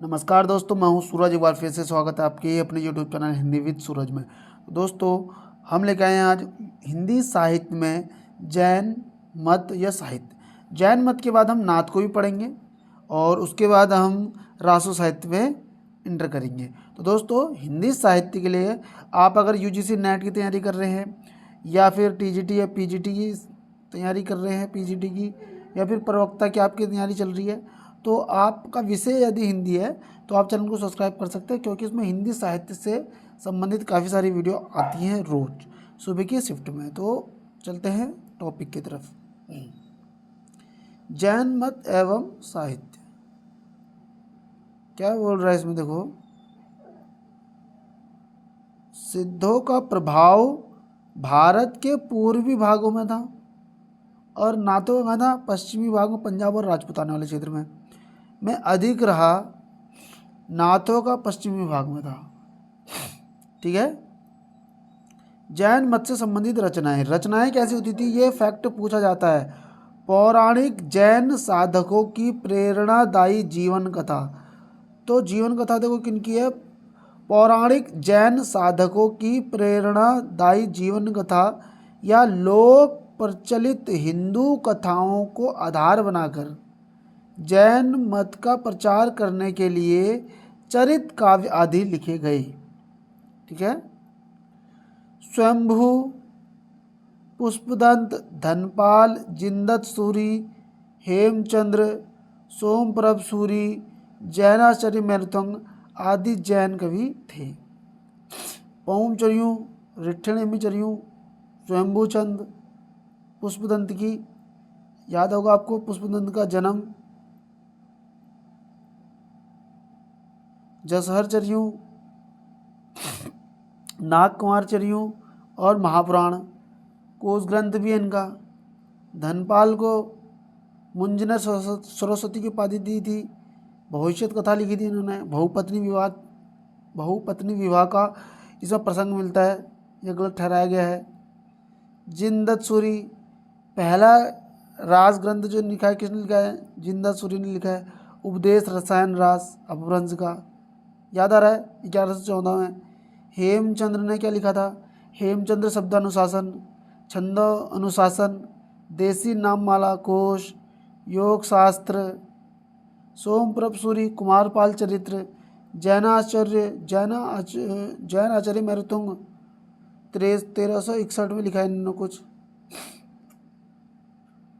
नमस्कार दोस्तों, मैं हूं सूरज। एक बार फिर से स्वागत है आपके अपने यूट्यूब चैनल हिंदी विद सूरज में। दोस्तों, हम लेके आए हैं आज हिंदी साहित्य में जैन मत या साहित्य। जैन मत के बाद हम नाथ को भी पढ़ेंगे और उसके बाद हम रासो साहित्य में इंटर करेंगे। तो दोस्तों, हिंदी साहित्य के लिए आप अगर यूजीसी नेट की तैयारी कर रहे हैं या फिर टीजीटी या पीजीटी की तैयारी कर रहे हैं, पीजीटी की या फिर प्रवक्ता की आपकी तैयारी चल रही है, तो आपका विषय यदि हिंदी है तो आप चैनल को सब्सक्राइब कर सकते हैं, क्योंकि इसमें हिंदी साहित्य से संबंधित काफ़ी सारी वीडियो आती हैं रोज सुबह की शिफ्ट में। तो चलते हैं टॉपिक की तरफ। जैन मत एवं साहित्य क्या बोल रहा है इसमें, देखो। सिद्धों का प्रभाव भारत के पूर्वी भागों में था और नाथों का था पश्चिमी भागों, पंजाब और राजपूताना वाले क्षेत्र में अधिक रहा। नाथों का पश्चिमी भाग में था। ठीक है। जैन मत से संबंधित रचनाएं कैसी होती थी, ये फैक्ट पूछा जाता है। पौराणिक जैन साधकों की प्रेरणादायी जीवन कथा। तो जीवन कथा देखो किनकी है, पौराणिक जैन साधकों की प्रेरणादायी जीवन कथा या लोक प्रचलित हिंदू कथाओं को आधार बनाकर जैन मत का प्रचार करने के लिए चरित काव्य आदि लिखे गए। ठीक है। स्वयंभू, पुष्पदंत, धनपाल, जिंदत सूरी, हेमचंद्र, सोमप्रभ सूरी, जैनाचार्य मैरुतंग आदि जैन कवि थे। पौमचर्यू, रिठ्ठणेमिचर्यू, स्वयंभूचंद, पुष्पदंत की याद होगा आपको, पुष्पदंत का जन्म, जसहरचर्यू, नागकुमारचर्यू और महापुराण कोश ग्रंथ भी है इनका। धनपाल को मुंजनर सरस्वती की उपाधि दी थी। भविष्य कथा लिखी थी इन्होंने। बहुपत्नी विवाह का इसमें प्रसंग मिलता है, यह गलत ठहराया गया है। जिंदत सूरी, पहला रास ग्रंथ जो लिखा है किसने लिखा है, जिंदत सूरी ने लिखा है। उपदेश रसायन रास अपभ्रंश का, याद आ रहा है, 1114 में। हेमचंद्र ने क्या लिखा था, हेमचंद्र शब्दानुशासन, छंद अनुशासन, देसी नाममाला कोश, योग शास्त्र। सोमप्रभ सूरी, कुमारपाल चरित्र, जैन आचार्य मैरुतुंग 1361 में लिखा है इन्होंने कुछ।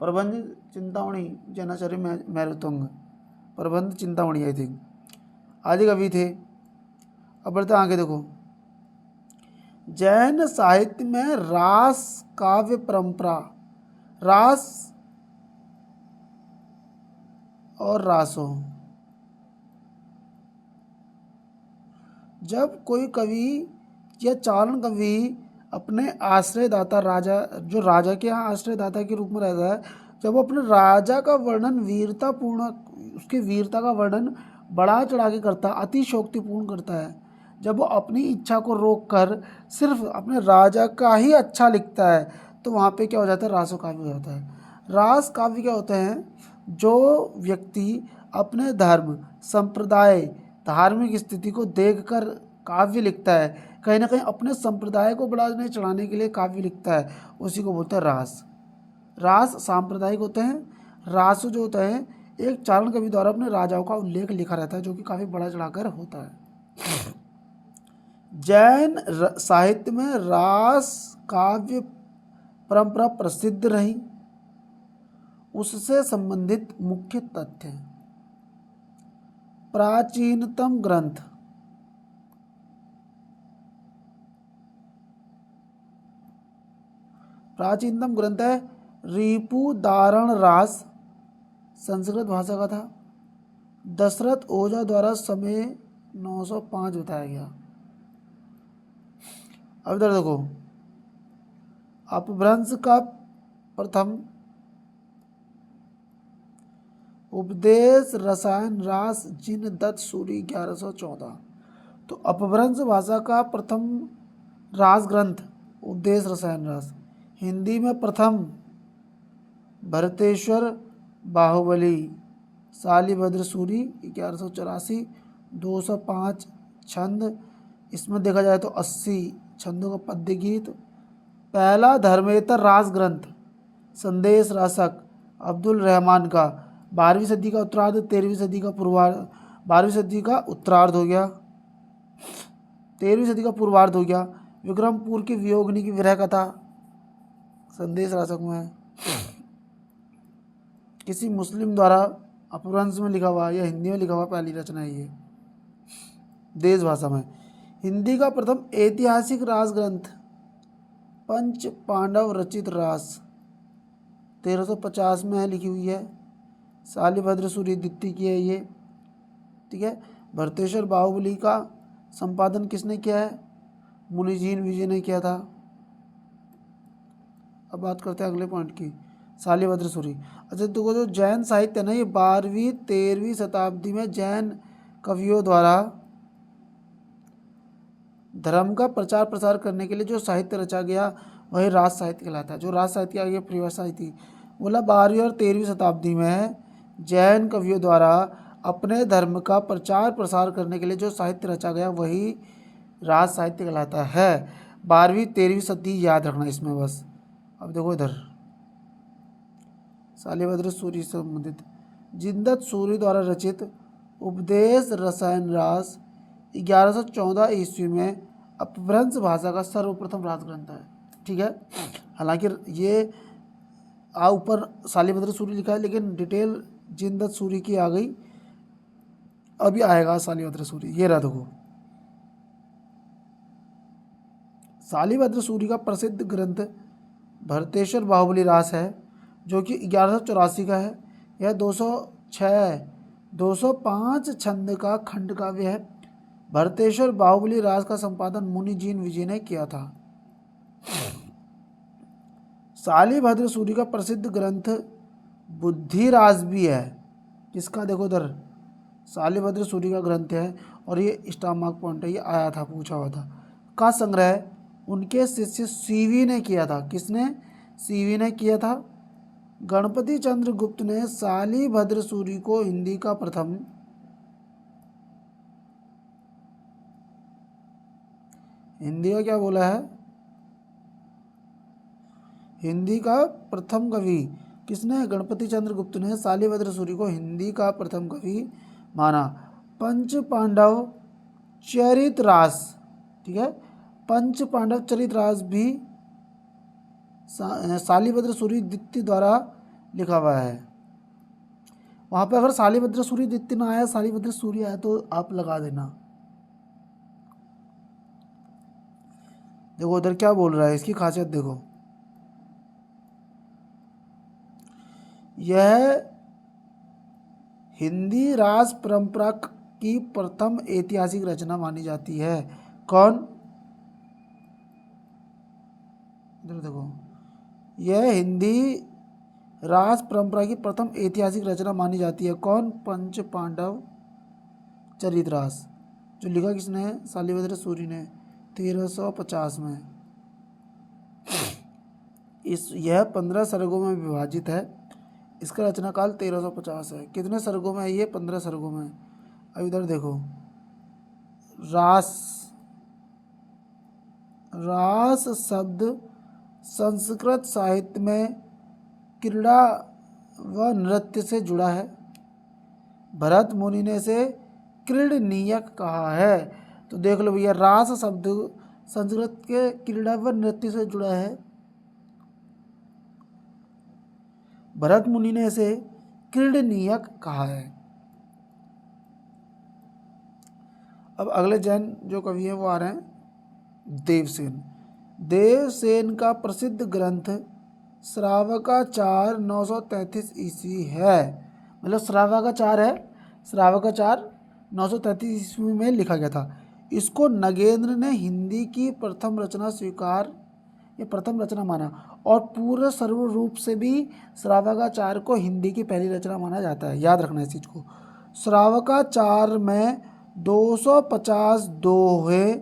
प्रबंध चिंतामणि, जैनाचार्य मैरुतुंग, प्रबंध चिंतामणि आई थिंक, आदि कवि थे। अब बढ़ते आगे देखो। जैन साहित्य में रास काव्य परंपरा, रास और रासो। जब कोई कवि या चारण कवि अपने आश्रयदाता राजा, जो राजा के यहाँ आश्रयदाता के रूप में रहता है, जब वो अपने राजा का वर्णन वीरतापूर्ण, उसकी वीरता का वर्णन बढ़ा चढ़ा के करता, अतिशोक्तिपूर्ण करता है, जब वो अपनी इच्छा को रोक कर सिर्फ अपने राजा का ही अच्छा लिखता है, तो वहाँ पे क्या हो जाता है, रासो काव्य हो जाता है। रास काव्य क्या होते हैं, जो व्यक्ति अपने धर्म, संप्रदाय, धार्मिक स्थिति को देखकर काव्य लिखता है, कहीं ना कहीं अपने संप्रदाय को बढ़ाने चढ़ाने के लिए काव्य लिखता है, उसी को बोलते हैं रास। रास सांप्रदायिक होते हैं। रास जो होता है, एक चारण कवि द्वारा अपने राजाओं का उल्लेख लिखा रहता है, जो कि काफी बड़ा चढ़ाकर होता है। जैन साहित्य में रास काव्य परंपरा प्रसिद्ध रही। उससे संबंधित मुख्य तथ्य, प्राचीनतम ग्रंथ, प्राचीनतम ग्रंथ है रिपुदारण रास, संस्कृत भाषा का था। दशरथ ओझा द्वारा समय 905 बताया गया। अब इधर देखो, अपभ्रंश का प्रथम, उपदेश रसायन रास जिनदत्त सूरी 1114। तो अपभ्रंश भाषा का प्रथम रास ग्रंथ उपदेश रसायन रास, हिंदी में प्रथम भरतेश्वर बाहुबली, शालिभद्र सूरी 1184, 205 छंद, इसमें देखा जाए तो 80 छंदों का पद्य गीत। पहला धर्मेतर रास ग्रंथ संदेश रासक अब्दुल रहमान का 12वीं सदी का उत्तरार्ध 13वीं सदी का पूर्वार्ध, 12वीं सदी का उत्तरार्ध हो गया, 13वीं सदी का पूर्वार्ध हो गया। विक्रमपुर की वियोगिनी की विरह कथा संदेश रासक में है। किसी मुस्लिम द्वारा अपभ्रंश में लिखा हुआ या हिंदी में लिखा हुआ पहली रचना है ये। देश भाषा में हिंदी का प्रथम ऐतिहासिक रास ग्रंथ पंच पांडव रचित रास 1350 में है, लिखी हुई है। शालिभद्र सूरी द्वितीय की है ये, ठीक है। भरतेश्वर बाहुबली का संपादन किसने किया है? मुनिजीन विजय ने किया था। अब बात करते हैं अगले पॉइंट की, शालिभद्र सूरी। अच्छा देखो, जो जैन साहित्य है ना, ये 12वीं 13वीं शताब्दी में जैन कवियों द्वारा धर्म का प्रचार प्रसार करने के लिए जो साहित्य रचा गया वही रास साहित्य कहलाता है। जो रास साहित्य की आगे परिभाषा थी, बोला 12वीं और 13वीं शताब्दी में जैन कवियों द्वारा अपने धर्म का प्रचार प्रसार करने के लिए जो साहित्य रचा गया वही रास साहित्य कहलाता है। 12वीं 13वीं सदी याद रखना इसमें बस। अब देखो इधर शालिभद्र सूरी से संबंधित जिंदत सूरी द्वारा रचित उपदेश रसायन रास 1114 ईस्वी में अपभ्रंश भाषा का सर्वप्रथम रास ग्रंथ है, ठीक है। हालांकि ये ऊपर शालिभद्र सूरी लिखा है, लेकिन डिटेल जिंदत सूरी की आ गई, अभी आएगा शालिभद्र सूरी। ये रहा देखो, शालिभद्र सूरी का प्रसिद्ध ग्रंथ भरतेश्वर बाहुबली रास है, जो कि 1184 का है। यह 205 छंद का खंड काव्य है। भरतेश्वर बाहुबली रास का संपादन मुनिजीन विजय ने किया था। शालिभद्र सूरी का प्रसिद्ध ग्रंथ बुद्धि रास भी है। किसका? देखो उधर शालिभद्र सूरी का ग्रंथ है, और ये स्टार मार्क पॉइंट है, ये आया था, पूछा हुआ था। का संग्रह उनके शिष्य सीवी ने किया था। किसने? सीवी ने किया था। गणपति चंद्र गुप्त ने शालिभद्र सूरी को हिंदी का प्रथम हिंदी का क्या बोला है? हिंदी का प्रथम कवि किसने? गणपति चंद्र गुप्त ने शालिभद्र सूरी को हिंदी का प्रथम कवि माना। पंच पांडव चरित रास, ठीक है, पंच पांडव चरित रास भी शालिभद्र सूरी द्वितीय द्वारा लिखा हुआ है। वहाँ पे अगर शालिभद्र सूरी द्वितीय ना आया, शालिभद्र सूरी आया तो आप लगा देना। देखो उधर क्या बोल रहा है, इसकी खासियत देखो। यह हिंदी रास परंपरा की प्रथम ऐतिहासिक रचना मानी जाती है। कौन? इधर देखो, यह हिंदी रास परंपरा की प्रथम ऐतिहासिक रचना मानी जाती है। कौन? पंच पांडव चरित रास, जो लिखा किसने है? शालिभद्र सूरी ने 1350 में। यह 15 सर्गों में विभाजित है। इसका रचना काल 1350 है। कितने सर्गों में है ये? 15 सर्गों में। अब इधर देखो, रास, रास शब्द संस्कृत साहित्य में क्रीड़ा व नृत्य से जुड़ा है। भरत मुनि ने इसे क्रीडनीयक कहा है। तो देख लो भैया, रास शब्द संस्कृत के क्रीड़ा व नृत्य से जुड़ा है। भरत मुनि ने इसे क्रीडनीयक कहा है। अब अगले जैन जो कवि हैं वो आ रहे हैं देवसेन। देवसेन का प्रसिद्ध ग्रंथ श्रावकाचार 933 ईस्वी है। मतलब श्रावकाचार है, श्रावकाचार 933 ईस्वी में लिखा गया था। इसको नगेंद्र ने हिंदी की प्रथम रचना स्वीकार, ये प्रथम रचना माना, और पूर्ण सर्व रूप से भी श्रावकाचार को हिंदी की पहली रचना माना जाता है। याद रखना इस चीज़ को। श्रावकाचार में 250 दोहे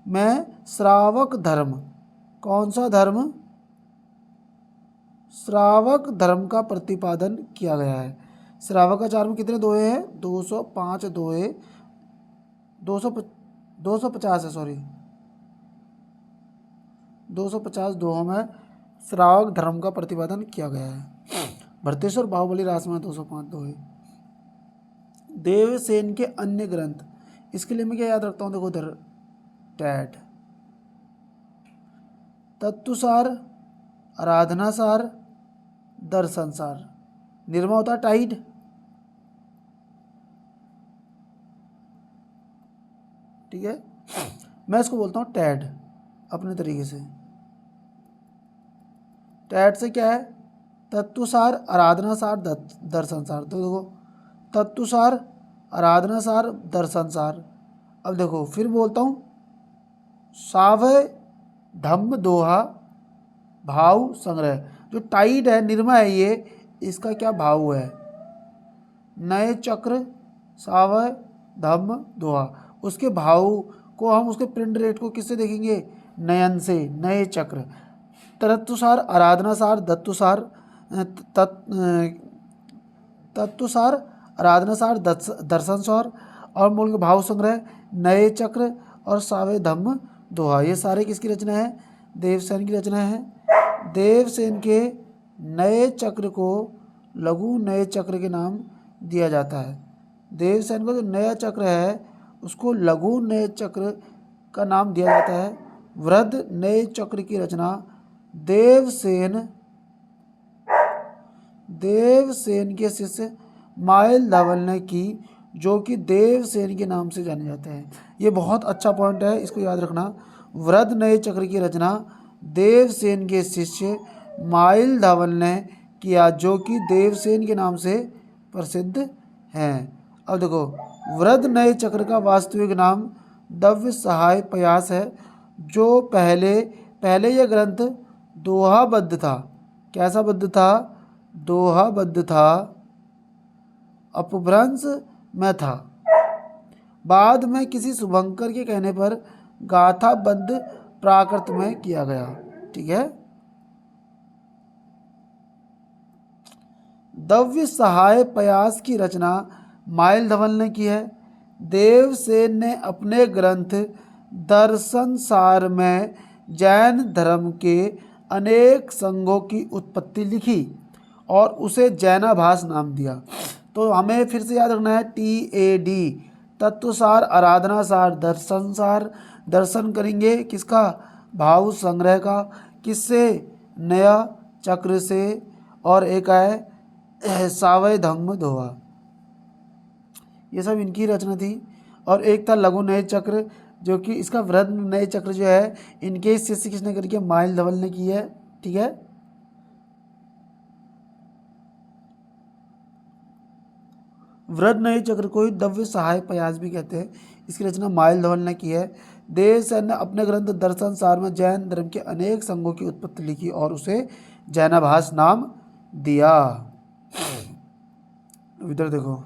में श्रावक धर्म, कौन सा धर्म? श्रावक धर्म का प्रतिपादन किया गया है। श्रावकाचार में कितने दोहे हैं? 205 दोहे 250 है, सॉरी 250 दोहों में श्रावक धर्म का प्रतिपादन किया गया है। भरतेश्वर बाहुबली रास में 205 दोहे। देवसेन के अन्य ग्रंथ, इसके लिए मैं क्या याद रखता हूँ, देखो उधर टैट, तत्वसार, आराधनासार, दर्शनसार। निर्मा होता है टाइड, ठीक है, मैं इसको बोलता हूँ टैड अपने तरीके से। टैड से क्या है, तत्वसार, आराधनासार, दर्शनसार। तो देखो तत्वसार, आराधनासार, दर्शनसार। अब देखो फिर बोलता हूँ, सावय धम्म दोहा भाव संग्रह। जो टाइड है, निर्मा है, ये इसका क्या भाव है, नए चक्र, सावय धम्म दोहा। उसके भाव को हम उसके प्रिंट रेट को किससे देखेंगे, नयन से, नए चक्र। तत्वसार, आराधनासार, तत्वसार, आराधनासार, दर्शनसार और मूल के भाव संग्रह, नए चक्र और सावे धम्म दोहा। ये सारे किसकी रचना है, देवसेन की रचना है। देवसेन के नए चक्र को लघु नए चक्र के नाम दिया जाता है। देवसेन का जो नया चक्र है उसको लघु नए चक्र का नाम दिया जाता है। वृद्ध नए चक्र की रचना देवसेन के शिष्य माइल धवल ने की, जो कि देवसेन के नाम से जाने जाते हैं। ये बहुत अच्छा पॉइंट है, इसको याद रखना। वृद्ध नए चक्र की रचना देवसेन के शिष्य माइल धवल ने किया, जो कि देवसेन के नाम से प्रसिद्ध हैं। अब देखो, वृद्ध नए चक्र का वास्तविक नाम दव्य सहाय पयास है, जो पहले यह ग्रंथ दोहाबद्ध था। कैसा बद्ध था, दोहाबद्ध था, अपभ्रंश में था। बाद में किसी शुभंकर के कहने पर गाथाबद्ध प्राकृत में किया गया, ठीक है। दव्य सहाय पयास की रचना माइल धवल ने की है। देवसेन ने अपने ग्रंथ दर्शनसार में जैन धर्म के अनेक संघों की उत्पत्ति लिखी और उसे जैनाभास नाम दिया। तो हमें फिर से याद रखना है, TAD, तत्वसार, आराधनासार, दर्शनसार। दर्शन करेंगे किसका, भाव संग्रह का, किससे, नया चक्र से, और एक है सावय धम्म दोहा। ये सब इनकी रचना थी। और एक था लघु नए चक्र, जो कि इसका वृद्ध नए चक्र जो है इनके शिष्य किसने करके, माइल धवल ने की है, ठीक है। वृद्ध नए चक्र को ही दव्य सहाय पयास भी कहते हैं। इसकी रचना माइल धवल ने की है। देवसेन ने अपने ग्रंथ दर्शनसार में जैन धर्म के अनेक संघों की उत्पत्ति लिखी और उसे जैनाभास नाम दिया। इधर देखो,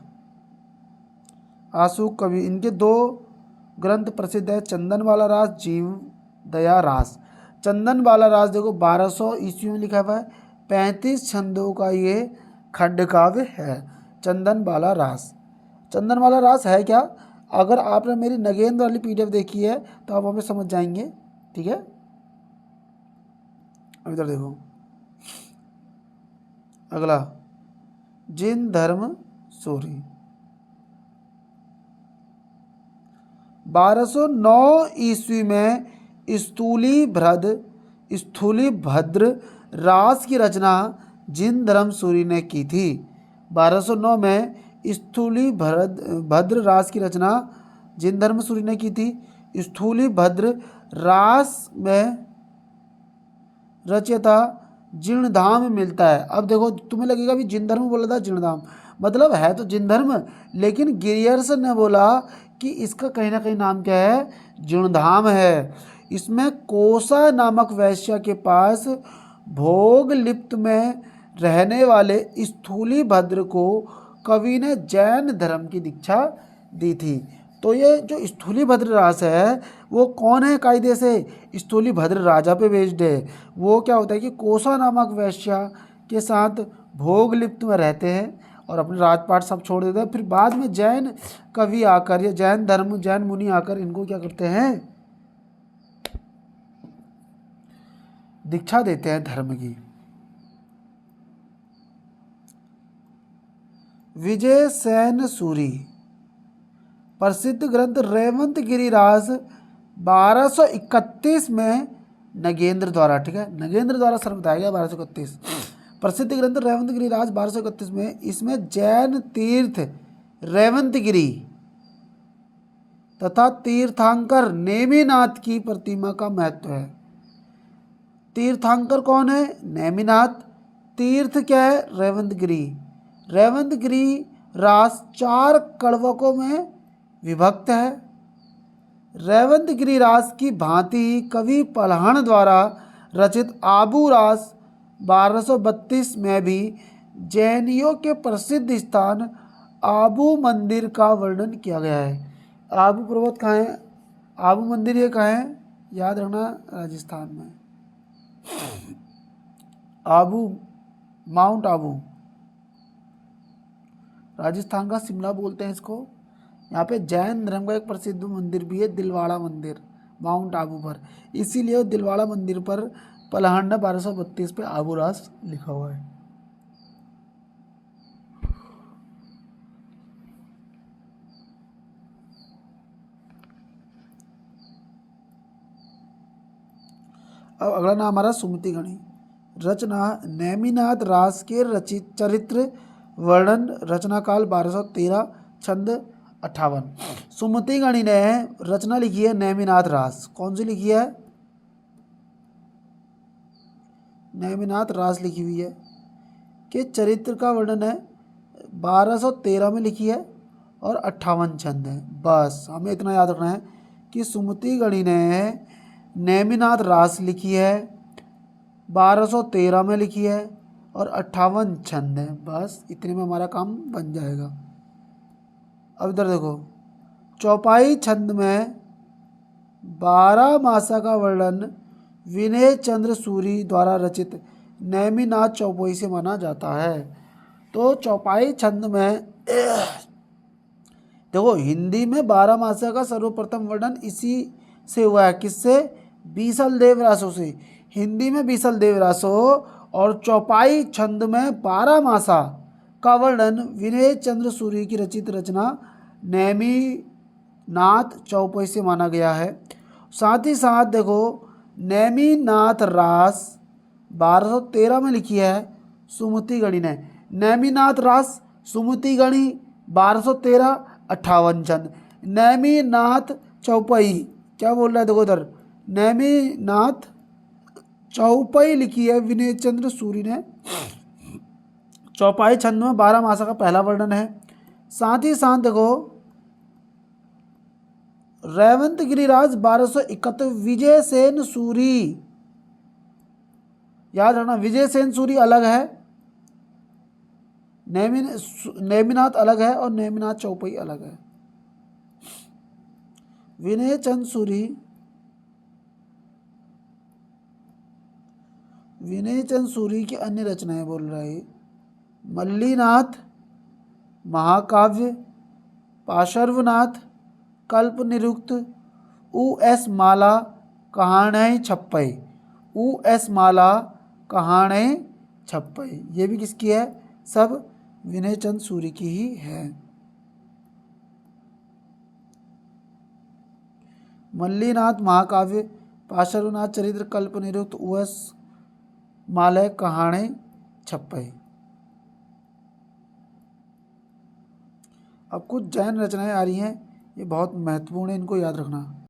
आशु कवि, इनके 2 ग्रंथ प्रसिद्ध है, चंदनवाला रास, जीव दया रास। चंदनवाला रास देखो 1200 ईस्वी में लिखा हुआ है। 35 छंदों का ये खंड काव्य है, चंदनवाला रास। चंदनवाला रास है क्या, अगर आपने मेरी नगेंद्र वाली PDF देखी है तो आप हमें समझ जाएंगे, ठीक है। अब इधर देखो, अगला जिन धर्म सूरी, 1209 ईस्वी में स्थूलीभद्र रास की रचना जिन धर्म सूरी ने की थी। 1209 में स्थूलीभद्र रास की रचना जिन धर्म सूरी ने की थी। स्थूलीभद्र रास में रचयिता जीर्णधाम मिलता है। अब देखो तुम्हें लगेगा भी जिनधर्म बोला था, जीर्णधाम मतलब है तो जिनधर्म, लेकिन गिरियर्सन ने बोला कि इसका कहीं ना कहीं नाम क्या है, जीर्णधाम है। इसमें कोसा नामक वैश्या के पास भोग लिप्त में रहने वाले स्थूलीभद्र को कवि ने जैन धर्म की दीक्षा दी थी। तो ये जो स्थूलीभद्र रास है वो कौन है, कायदे से स्थूलीभद्र राजा पे बेस्ड है। वो क्या होता है कि कोसा नामक वैश्या के साथ भोग लिप्त में रहते हैं और अपने राजपाट सब छोड़ देते हैं। फिर बाद में जैन कवि आकर या जैन मुनि आकर इनको क्या करते हैं, दीक्षा देते हैं धर्म की। विजय सेन सूरी प्रसिद्ध ग्रंथ रेवंत गिरिराज 1231 में नगेंद्र द्वारा, ठीक है, नगेंद्र द्वारा सर बताया गया 1231। प्रसिद्ध ग्रंथ रेवंत गिरिराज 1231 में, इसमें जैन तीर्थ रेवंतगिरी तथा तीर्थंकर नेमिनाथ की प्रतिमा का महत्व है। तीर्थंकर कौन है? नेमिनाथ। तीर्थ क्या है? रेवंतगिरी। रेवंतगिरी रास 4 कड़वकों में विभक्त है। रेवंतगिरी रास की भांति कवि पलहण द्वारा रचित आबू रास 1232 में भी जैनियों के प्रसिद्ध स्थान आबू मंदिर का वर्णन किया गया है। आबू पर्वत कहाँ है? आबू मंदिर ये कहाँ है? याद रखना, राजस्थान में। आबू, माउंट आबू, राजस्थान का शिमला बोलते हैं इसको। यहाँ पे जैन धर्म का एक प्रसिद्ध मंदिर भी है, दिलवाड़ा मंदिर, माउंट आबू पर। इसीलिए दिलवाड़ा मंदिर पर पलहड़ ने 1232 पे आबू रास लिखा हुआ है। अब अगला नाम हमारा सुमति गणी। रचना नेमिनाथ रास के रचित चरित्र वर्णन, रचना काल 1213, छंद 58। सुमति गणी ने रचना लिखी है नेमिनाथ रास। कौन सी लिखी है? नेमिनाथ रास लिखी हुई है। के चरित्र का वर्णन है 1213 में लिखी है और 58 छंद है। बस हमें इतना याद रखना है कि सुमति गणी ने नेमिनाथ रास लिखी है, 1213 में लिखी है और 58 छंद है। बस इतने में हमारा काम बन जाएगा। अब इधर देखो, चौपाई छंद में 12 मासा का वर्णन विनय चंद्र सूरी द्वारा रचित नेमिनाथ चौपाई से माना जाता है। तो चौपाई छंद में देखो, हिंदी में 12 मासा का सर्वप्रथम वर्णन इसी से हुआ है। किससे? बीसल देवरासो से। हिंदी में बीसल देवरासो और चौपाई छंद में 12 मासा का वर्णन विनय चंद्र सूरी की रचित रचना नेमिनाथ चौपाई से माना गया है। साथ ही साथ देखो, नेमिनाथ रास 1213 में लिखी है सुमति गणी ने। नेमिनाथ रास, सुमति गणी 1213, 58 छंद। नेमिनाथ चौपाई क्या बोल रहा है? देखो इधर, नेमिनाथ चौपाई लिखी है विनय चंद्र सूरी ने। चौपाई छंद में 12 मासा का पहला वर्णन है। साथ ही साथ देखो, रेवंत गिरिराज 1271 विजय सेन सूरी, याद रखना विजय सेन सूरी अलग है, नेमिनाथ अलग है और नेमिनाथ चौपाई अलग है। विनय चंद सूरी, विनय चंद सूरी की अन्य रचनाएं बोल रहा है मल्लीनाथ महाकाव्य, पार्श्वनाथ कल्प निरुक्त, U.S. माला कहाणे छप्पई, U.S. माला कहाणे छप्पई, ये भी किसकी है? सब विनय चंद सूरी की ही है। मल्लीनाथ महाकाव्य, पार्श्वनाथ चरित्र, कल्प निरुक्त, U.S. माला कहाणे छप्पई। अब कुछ जैन रचनाएं आ रही हैं, ये बहुत महत्वपूर्ण है, इनको याद रखना।